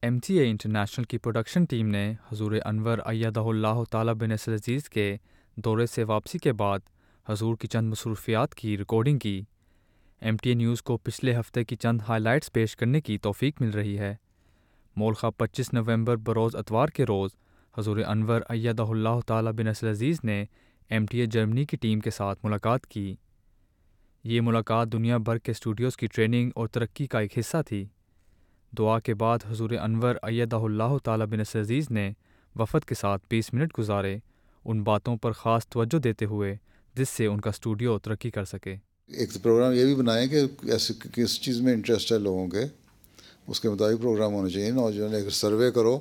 MTA international کی production team نے حضور انور ایدہ اللہ تعالیٰ بنصر عزیز کے دورے سے واپسی کے بعد حضور کی چند مصروفیات کی ریکارڈنگ کی۔ MTA نیوز کو پچھلے ہفتے کی چند ہائی لائٹس پیش کرنے کی توفیق مل رہی ہے۔ مولخہ 25 نومبر بروز اتوار کے روز حضور انور ایدہ اللہ تعالیٰ بنصر عزیز نے MTA جرمنی کی ٹیم کے ساتھ ملاقات کی۔ یہ ملاقات دنیا بھر کے اسٹوڈیوز کی ٹریننگ اور ترقی کا ایک حصہ تھی۔ دعا کے بعد حضور انور ایدہ اللہ تعالیٰ بنصر عزیز نے وفد کے ساتھ 20 منٹ گزارے، ان باتوں پر خاص توجہ دیتے ہوئے جس سے ان کا اسٹوڈیو ترقی کر سکے۔ ایک پروگرام یہ بھی بنائیں کہ ایسے کس چیز میں انٹرسٹ ہے لوگوں کے، اس کے مطابق پروگرام ہونا چاہیے۔ نوجوان اگر سروے کرو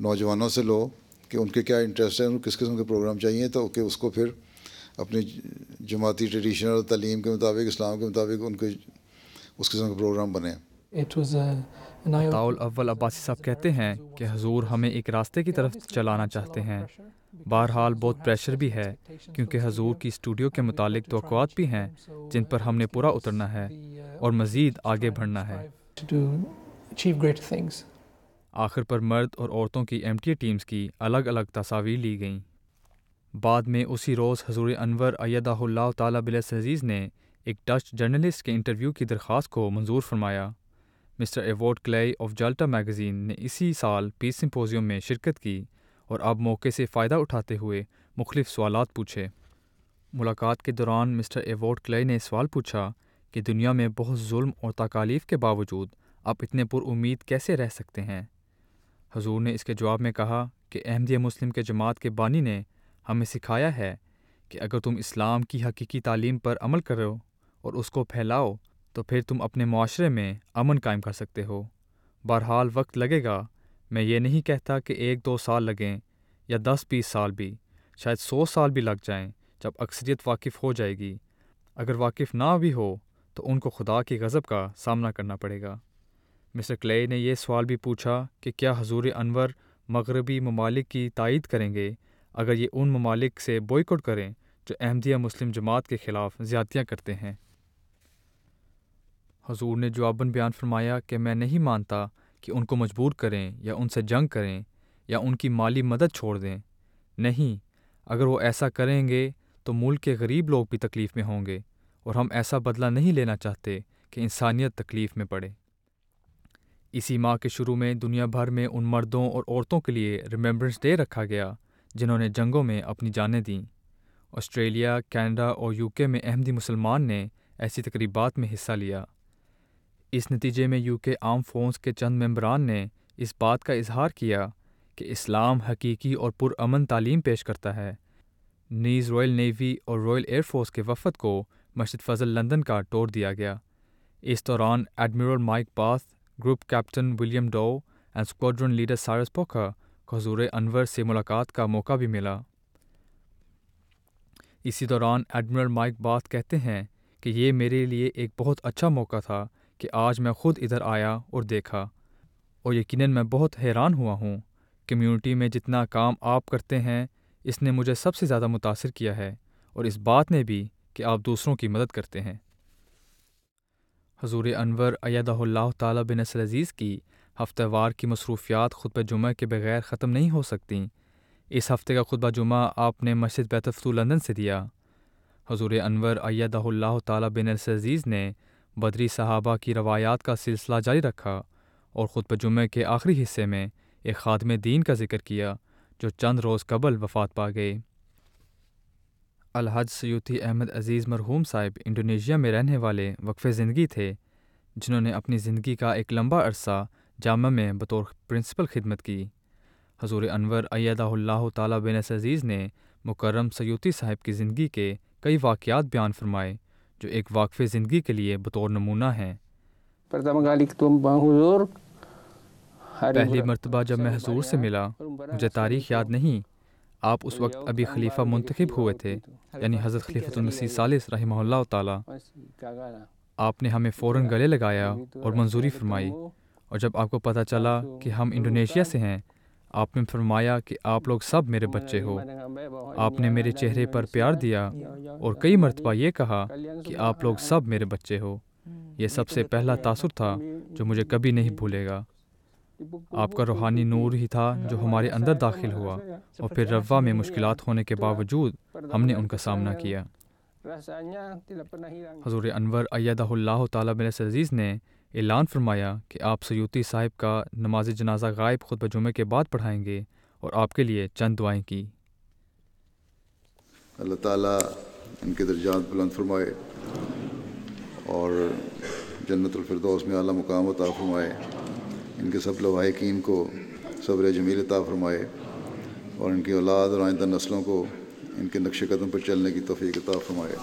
نوجوانوں سے لو کہ ان کے کیا انٹرسٹ ہے، ان کو کس قسم کے پروگرام چاہیے، تو کہ اس کو پھر اپنی جماعتی ٹریڈیشن اور تعلیم کے مطابق، اسلام کے مطابق ان کے اس قسم کے پروگرام بنے۔ عطاء الاول عباسی صاحب کہتے ہیں کہ حضور ہمیں ایک راستے کی طرف چلانا چاہتے ہیں۔ بہرحال بہت پریشر بھی ہے کیونکہ حضور کی اسٹوڈیو کے متعلق توقعات بھی ہیں جن پر ہم نے پورا اترنا ہے اور مزید آگے بڑھنا ہے۔ آخر پر مرد اور عورتوں کی MTA ٹیمز کی الگ الگ تصاویر لی گئیں۔ بعد میں اسی روز حضور انور ایدہ اللہ تعالیٰ بنصر عزیز نے ایک ڈچ جرنلسٹ کے انٹرویو کی درخواست کو منظور فرمایا۔ مسٹر ایوارڈ کلے آف جالٹا میگزین نے اسی سال پیس سمپوزیم میں شرکت کی اور اب موقع سے فائدہ اٹھاتے ہوئے مختلف سوالات پوچھے۔ ملاقات کے دوران مسٹر ایوارڈ کلے نے سوال پوچھا کہ دنیا میں بہت ظلم اور تکالیف کے باوجود آپ اتنے پر امید کیسے رہ سکتے ہیں؟ حضور نے اس کے جواب میں کہا کہ احمدیہ مسلم کے جماعت کے بانی نے ہمیں سکھایا ہے کہ اگر تم اسلام کی حقیقی تعلیم پر عمل کرو اور اس کو پھیلاؤ تو پھر تم اپنے معاشرے میں امن قائم کر سکتے ہو۔ بہرحال وقت لگے گا، میں یہ نہیں کہتا کہ 1-2 سال لگیں یا 10-20 سال بھی، شاید 100 سال بھی لگ جائیں جب اکثریت واقف ہو جائے گی۔ اگر واقف نہ بھی ہو تو ان کو خدا کی غضب کا سامنا کرنا پڑے گا۔ مسٹر کلے نے یہ سوال بھی پوچھا کہ کیا حضور انور مغربی ممالک کی تائید کریں گے اگر یہ ان ممالک سے بوائکاٹ کریں جو احمدیہ مسلم جماعت کے خلاف زیادتیاں کرتے ہیں؟ حضور نے جواباً بیان فرمایا کہ میں نہیں مانتا کہ ان کو مجبور کریں یا ان سے جنگ کریں یا ان کی مالی مدد چھوڑ دیں۔ نہیں، اگر وہ ایسا کریں گے تو ملک کے غریب لوگ بھی تکلیف میں ہوں گے، اور ہم ایسا بدلہ نہیں لینا چاہتے کہ انسانیت تکلیف میں پڑے۔ اسی ماہ کے شروع میں دنیا بھر میں ان مردوں اور عورتوں کے لیے ریممبرنس ڈے رکھا گیا جنہوں نے جنگوں میں اپنی جانیں دیں۔ آسٹریلیا، کینیڈا اور UK میں احمدی مسلمان نے ایسی تقریبات میں حصہ لیا۔ اس نتیجے میں UK آرم فورس کے چند ممبران نے اس بات کا اظہار کیا کہ اسلام حقیقی اور پرامن تعلیم پیش کرتا ہے۔ نیز رائل نیوی اور رائل ایئر فورس کے وفد کو مسجد فضل لندن کا ٹور دیا گیا۔ اس دوران admiral mic bath, group captain William do اور اسکواڈرن لیڈر سائرس پوکر کو حضور انور سے ملاقات کا موقع بھی ملا۔ اسی دوران ایڈمرل مائک باتھ کہتے ہیں کہ یہ میرے لیے ایک بہت اچھا موقع تھا کہ آج میں خود ادھر آیا اور دیکھا، اور یقیناً میں بہت حیران ہوا ہوں۔ کمیونٹی میں جتنا کام آپ کرتے ہیں اس نے مجھے سب سے زیادہ متاثر کیا ہے، اور اس بات نے بھی کہ آپ دوسروں کی مدد کرتے ہیں۔ حضور انور ایدہ اللہ تعالیٰ بنصر عزیز کی ہفتہ وار کی مصروفیات خطبہ جمعہ کے بغیر ختم نہیں ہو سکتیں۔ اس ہفتے کا خطبہ جمعہ آپ نے مسجد بیت الفتوح لندن سے دیا۔ حضور انور ایدہ اللہ تعالیٰ بنصر عزیز نے بدری صحابہ کی روایات کا سلسلہ جاری رکھا اور خطبہ جمعہ کے آخری حصے میں ایک خادم دین کا ذکر کیا جو چند روز قبل وفات پا گئے۔ الحج سیوطی احمد عزیز مرحوم صاحب انڈونیشیا میں رہنے والے وقف زندگی تھے جنہوں نے اپنی زندگی کا ایک لمبا عرصہ جامعہ میں بطور پرنسپل خدمت کی۔ حضور انور ایدہ اللہ تعالیٰ بنصر عزیز نے مکرم سیوطی صاحب کی زندگی کے کئی واقعات بیان فرمائے جو ایک واقف زندگی کے لیے بطور نمونہ ہیں۔ پہلی مرتبہ جب میں حضور سے ملا، مجھے تاریخ یاد نہیں، آپ اس وقت ابھی خلیفہ منتخب ہوئے تھے، یعنی حضرت خلیفۃ المسیح ثالث رحمہ اللہ تعالیٰ۔ آپ نے ہمیں فوراً گلے لگایا اور منظوری فرمائی، اور جب آپ کو پتہ چلا کہ ہم انڈونیشیا سے ہیں، آپ نے فرمایا کہ آپ لوگ سب میرے بچے ہو۔ آپ نے میرے چہرے پر پیار دیا اور کئی مرتبہ یہ کہا کہ آپ لوگ سب میرے بچے ہو۔ یہ سب سے پہلا تاثر تھا جو مجھے کبھی نہیں بھولے گا۔ آپ کا روحانی نور ہی تھا جو ہمارے اندر داخل ہوا، اور پھر روا میں مشکلات ہونے کے باوجود ہم نے ان کا سامنا کیا۔ حضور انور ایدہ اللہ تعالیٰ عزیز نے اعلان فرمایا کہ آپ سیوطی صاحب کا نماز جنازہ غائب خطبہ جمعہ کے بعد پڑھائیں گے، اور آپ کے لیے چند دعائیں کی۔ اللہ تعالیٰ ان کے درجات بلند فرمائے اور جنت الفردوس میں اعلیٰ مقام عطا فرمائے، ان کے سب لواحقین کو صبر جمیل عطا فرمائے، اور ان کی اولاد اور آئندہ نسلوں کو ان کے نقش قدم پر چلنے کی توفیق عطا فرمائے۔